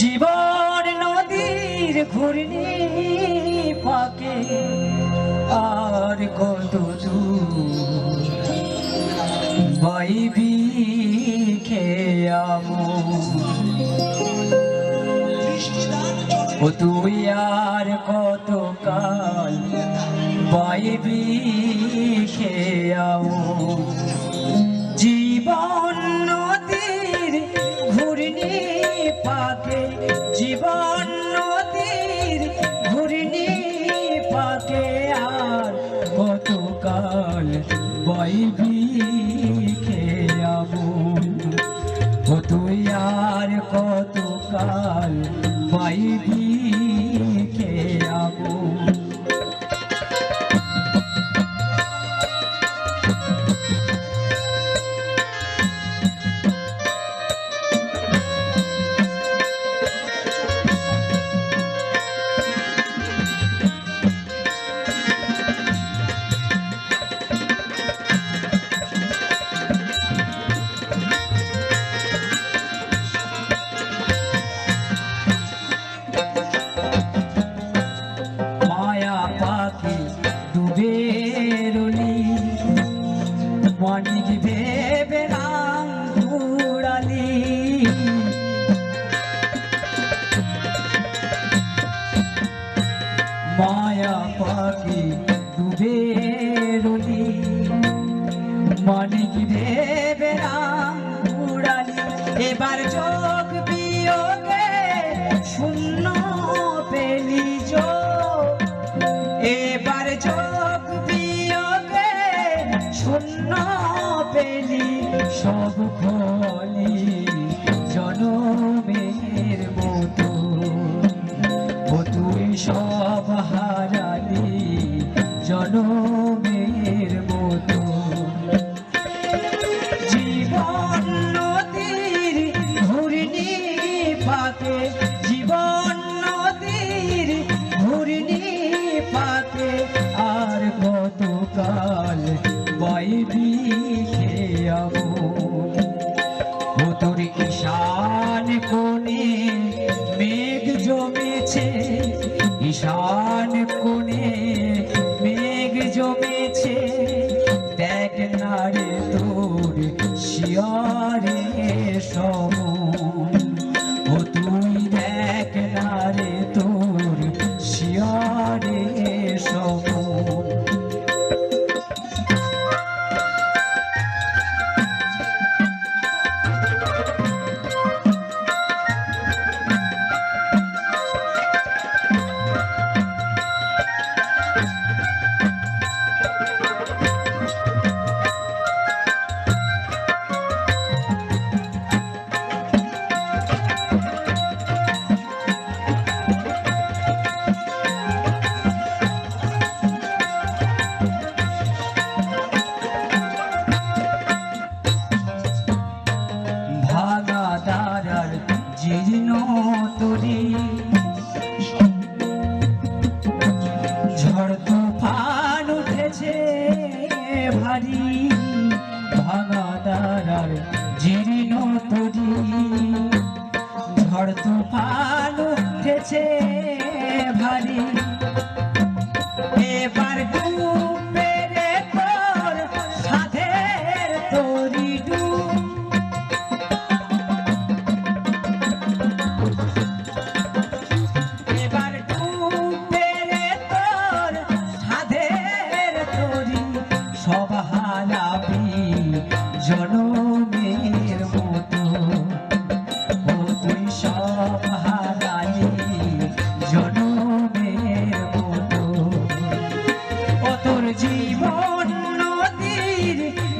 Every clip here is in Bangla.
জীবন নদীর ঘূর্ণি পাকে আর কত দূর বাইবি খেয়ামো ও তুই আর কত কাল বাইবি খেয়ামো জীবন নদীর ঘূর্ণি পাকে জীবন নদীর ঘূর্ণি পাকে আর কতকাল বাইবি খেয়াবো ও তুই আর কতকাল বাইবি খেয়াবো মানিক ভেবে রাম ঘুরালি মায়া পাখি ডুবে রলি মানিক ভেবে রাম ঘুরালি এবার যোগ বিয়োগে শূন্য পেলি যোগ এবার যোগ বিয়োগে শূন্য পেলি সব ফলি জনমের মতো ও তুই সব হারালি জনমের মতো জীবন নদীর ঘূর্ণি পাকে জীবন নদীর ঘূর্ণি পাকে আর কতকাল বাইবি খেয়াবো ও তোর ঈশান কোণে মেঘ জমেছে ঈশান কোণে মেঘ জমেছে দেখ না রে তোর শিয়ারে সম ও তুই দেখ না রে তোর শিয়ারে সম জীর্ণ তরি ঝড় তুফান উঠেছে ভারী ভাঙা দারার জীর্ণ তরি ঝড় তুফান উঠেছে ভারী এবার ডুবে রে তোর সাধের তরি ডুব সব হারাবি জনমের মতো ও তুই সব হারালি জনমের মতো ও তোর জীবন নদীর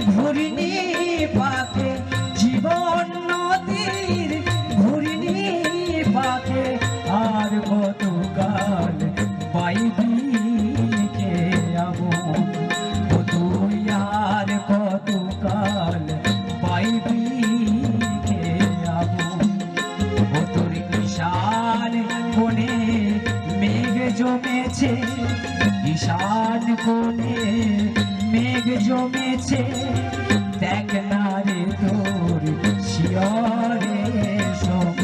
ঘূর্ণি পাকে জীবন নদীর ঘূর্ণি পাকে আর কতকাল বাইবি খেয়াবো আর কতকাল বাইবি খেয়াবো ও তোর ঈশান কোণে মেঘ জমেছে ঈশান কোণে মেঘ জমেছে দেখ না রে তোর শিয়রে সম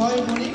ছয় মণি